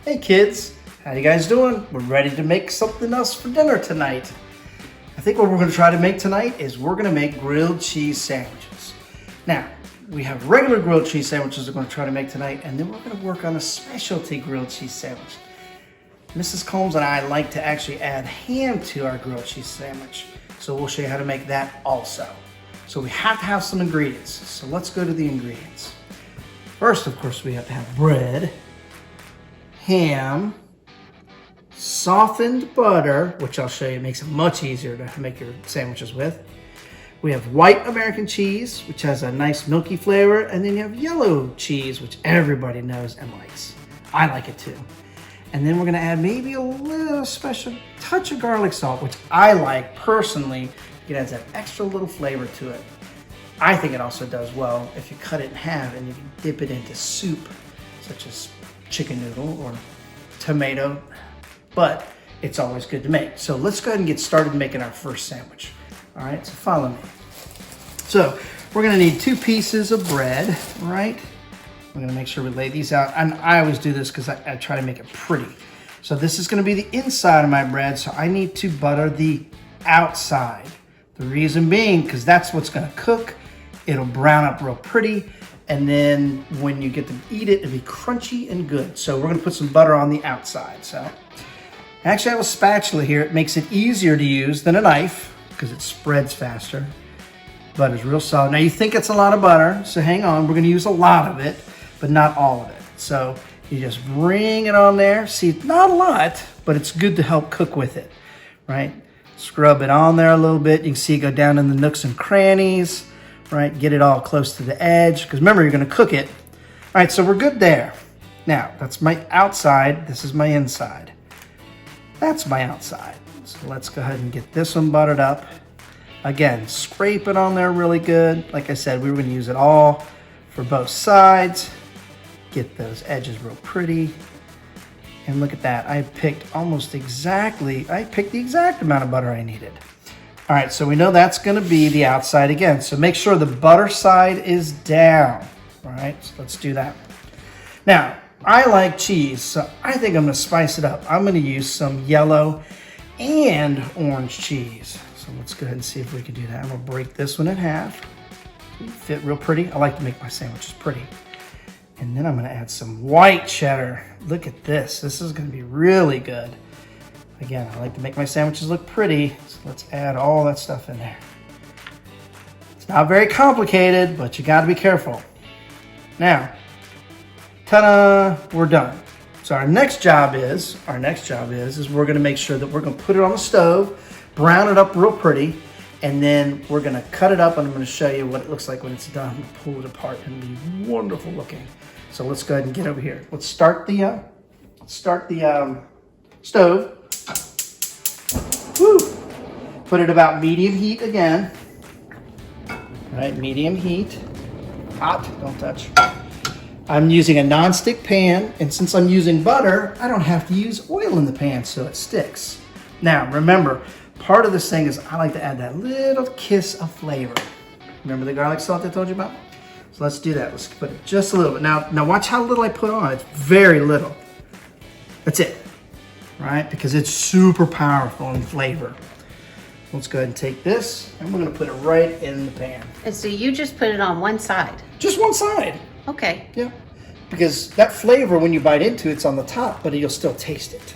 Hey kids, how you guys doing? We're ready to make something else for dinner tonight. I think what we're going to try to make tonight is we're going to make grilled cheese sandwiches. Now, we have regular grilled cheese sandwiches we're going to try to make tonight, and then we're going to work on a specialty grilled cheese sandwich. Mrs. Combs and I like to actually add ham to our grilled cheese sandwich, so we'll show you how to make that also. So we have to have some ingredients, so let's go to the ingredients. First, of course, we have to have bread, ham, softened butter, which I'll show you makes it much easier to make your sandwiches with. We have white American cheese, which has a nice milky flavor, and then you have yellow cheese, which everybody knows and likes. I like it too. And then we're gonna add maybe a little special touch of garlic salt, which I like personally. It adds that extra little flavor to it. I think it also does well if you cut it in half and you can dip it into soup, such as chicken noodle or tomato, but it's always good to make. So let's go ahead and get started making our first sandwich. All right, so follow me. So we're gonna need 2 pieces of bread, right? We're gonna make sure we lay these out. And I always do this because I try to make it pretty. So this is gonna be the inside of my bread, so I need to butter the outside. The reason being, because that's what's gonna cook. It'll brown up real pretty, and then when you get to eat it, it'll be crunchy and good. So we're gonna put some butter on the outside. So actually I have a spatula here. It makes it easier to use than a knife because it spreads faster. Butter's real solid. Now you think it's a lot of butter, so hang on. We're gonna use a lot of it, but not all of it. So you just bring it on there. See, not a lot, but it's good to help cook with it, right? Scrub it on there a little bit. You can see it go down in the nooks and crannies, right? Get it all close to the edge, because remember, you're gonna cook it. All right, so we're good there. Now, that's my outside. This is my inside. That's my outside. So let's go ahead and get this one buttered up. Again, scrape it on there really good. Like I said, we were gonna use it all for both sides. Get those edges real pretty. And look at that, I picked the exact amount of butter I needed. All right, so we know that's gonna be the outside again. So make sure the butter side is down. All right, so let's do that. Now, I like cheese, so I think I'm gonna spice it up. I'm gonna use some yellow and orange cheese. So let's go ahead and see if we can do that. I'm gonna break this one in half. Fit real pretty. I like to make my sandwiches pretty. And then I'm gonna add some white cheddar. Look at this. This is gonna be really good. Again, I like to make my sandwiches look pretty, so let's add all that stuff in there. It's not very complicated, but you gotta be careful. Now, ta-da, we're done. So our next job is we're gonna make sure that we're gonna put it on the stove, brown it up real pretty, and then we're gonna cut it up, and I'm gonna show you what it looks like when it's done. Pull it apart and be wonderful looking. So let's go ahead and get over here. Let's start the stove. Woo. Put it about medium heat again. All right, medium heat. Hot, don't touch. I'm using a non-stick pan, and since I'm using butter, I don't have to use oil in the pan so it sticks. Now, remember, part of this thing is I like to add that little kiss of flavor. Remember the garlic salt I told you about? So let's do that. Let's put it just a little bit. Now watch how little I put on. It's very little. That's it, right? Because it's super powerful in flavor. Let's go ahead and take this, and we're gonna put it right in the pan. And so you just put it on one side? Just one side. Okay. Yeah, because that flavor, when you bite into it's on the top, but you'll still taste it.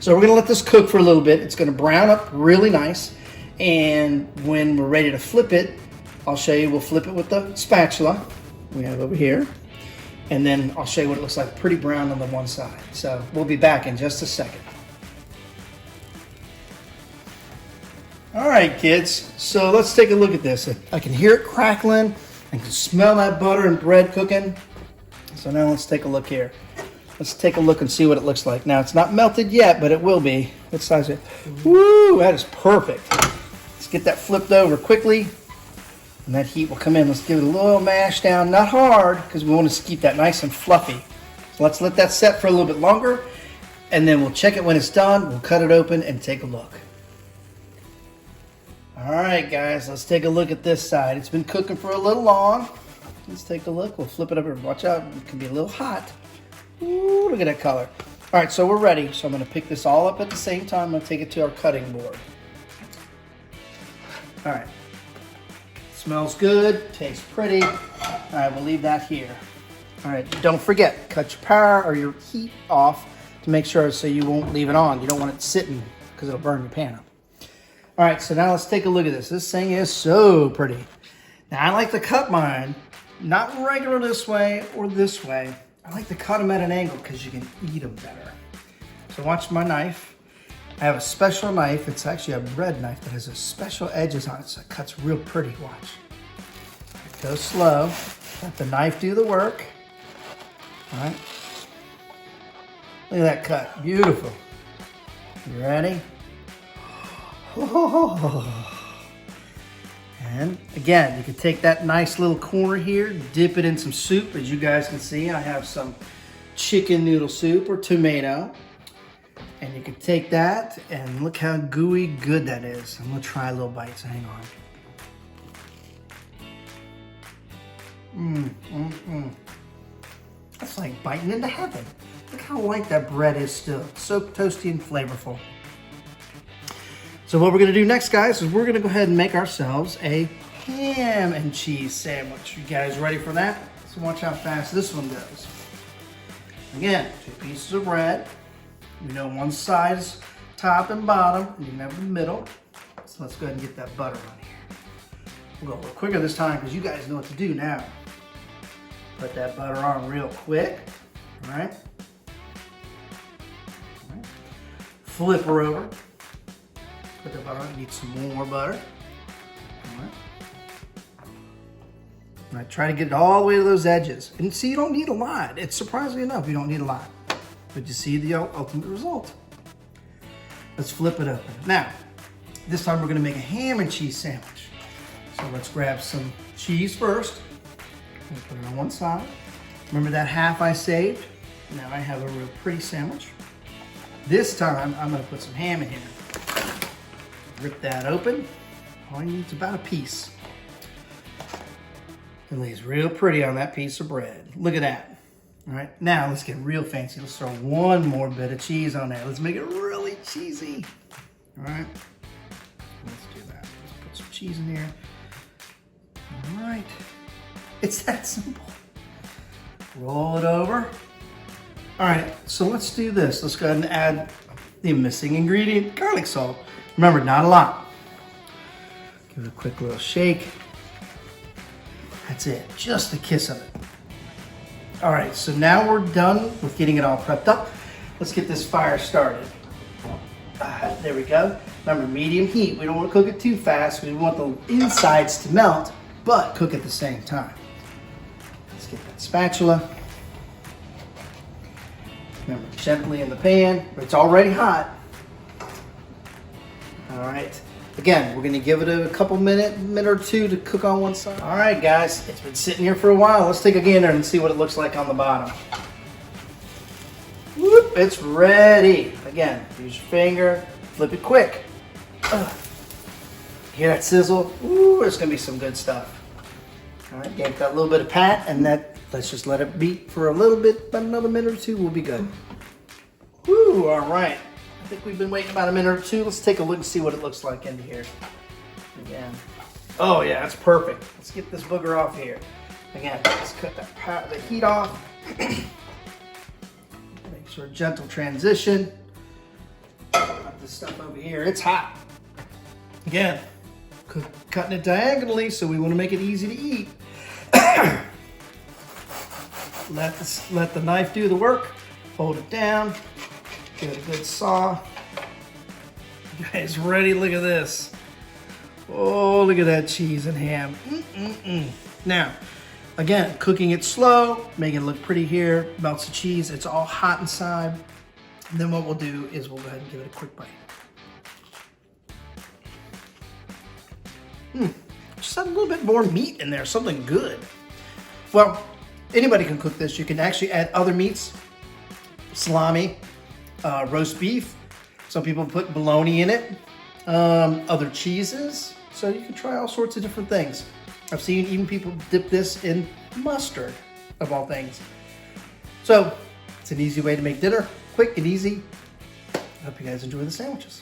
So we're gonna let this cook for a little bit. It's gonna brown up really nice. And when we're ready to flip it, I'll show you, we'll flip it with the spatula we have over here. And then I'll show you what it looks like, pretty brown on the one side. So we'll be back in just a second. All right, kids, so let's take a look at this. I can hear it crackling. I can smell that butter and bread cooking. So now let's take a look here. Let's take a look and see what it looks like. Now, it's not melted yet, but it will be. What size is it? Woo, that is perfect. Let's get that flipped over quickly, and that heat will come in. Let's give it a little mash down, not hard, because we want to keep that nice and fluffy. So let's let that set for a little bit longer, and then we'll check it when it's done. We'll cut it open and take a look. All right, guys, let's take a look at this side. It's been cooking for a little long. Let's take a look. We'll flip it over. Watch out, it can be a little hot. Ooh, look at that color. All right, so we're ready. So I'm gonna pick this all up at the same time. I'm gonna take it to our cutting board. All right. Smells good, tastes pretty. All right, we'll leave that here. All right, don't forget, cut your power or your heat off to make sure so you won't leave it on. You don't want it sitting because it'll burn your pan up. All right, so now let's take a look at this. This thing is so pretty. Now I like to cut mine, not regular this way or this way. I like to cut them at an angle because you can eat them better. So watch my knife. I have a special knife. It's actually a bread knife that has a special edges on it, so it cuts real pretty. Watch. Go slow. Let the knife do the work. All right. Look at that cut. Beautiful. You ready? And again, you can take that nice little corner here, dip it in some soup. As you guys can see, I have some chicken noodle soup or tomato. And you can take that and look how gooey good that is. I'm gonna try a little bite, so hang on. That's like biting into heaven. Look how light that bread is still. It's so toasty and flavorful. So what we're gonna do next, guys, is we're gonna go ahead and make ourselves a ham and cheese sandwich. You guys ready for that? So watch how fast this one goes. Again, 2 pieces of bread. You know, one side's top and bottom, and you can have the middle. So let's go ahead and get that butter on here. We'll go a little quicker this time because you guys know what to do now. Put that butter on real quick, all right? All right. Flip her over. Put the butter on, need some more butter. All right. All right, try to get it all the way to those edges. And see, you don't need a lot. It's surprisingly enough, you don't need a lot. But you see the ultimate result. Let's flip it open. Now, this time we're gonna make a ham and cheese sandwich. So let's grab some cheese first. And put it on one side. Remember that half I saved? Now I have a real pretty sandwich. This time, I'm gonna put some ham in here. Rip that open. All you need is about a piece. It lays real pretty on that piece of bread. Look at that. All right, now let's get real fancy. Let's throw one more bit of cheese on there. Let's make it really cheesy. All right, let's do that. Let's put some cheese in here. All right, it's that simple. Roll it over. All right, so let's do this. Let's go ahead and add the missing ingredient, garlic salt. Remember, not a lot. Give it a quick little shake. That's it, just a kiss of it. All right, so now we're done with getting it all prepped up. Let's get this fire started. There we go. Remember, medium heat. We don't want to cook it too fast. We want the insides to melt, but cook at the same time. Let's get that spatula. Remember, gently in the pan. It's already hot. All right. Again, we're gonna give it a couple minute or two to cook on one side. All right, guys, it's been sitting here for a while. Let's take a gander and see what it looks like on the bottom. Whoop, it's ready. Again, use your finger, flip it quick. Hear that sizzle? Ooh, it's gonna be some good stuff. All right, give that little bit of pat, and let's just let it beat for a little bit, about another minute or two, we'll be good. Woo, all right. I think we've been waiting about a minute or two. Let's take a look and see what it looks like in here. Again. Oh yeah, that's perfect. Let's get this booger off here. Again, let's cut the heat off. Make sure a gentle transition. Put this stuff over here. It's hot. Again, cutting it diagonally, so we want to make it easy to eat. Let the knife do the work. Hold it down. Give it a good saw. You guys ready? Look at this. Oh, look at that cheese and ham. Now, again, cooking it slow, making it look pretty here. Melts the cheese. It's all hot inside. And then what we'll do is we'll go ahead and give it a quick bite. Just a little bit more meat in there, something good. Well, anybody can cook this. You can actually add other meats, salami, roast beef. Some people put bologna in it, other cheeses. So you can try all sorts of different things. I've seen even people dip this in mustard, of all things. So It's an easy way to make dinner, quick and easy. I hope you guys enjoy the sandwiches.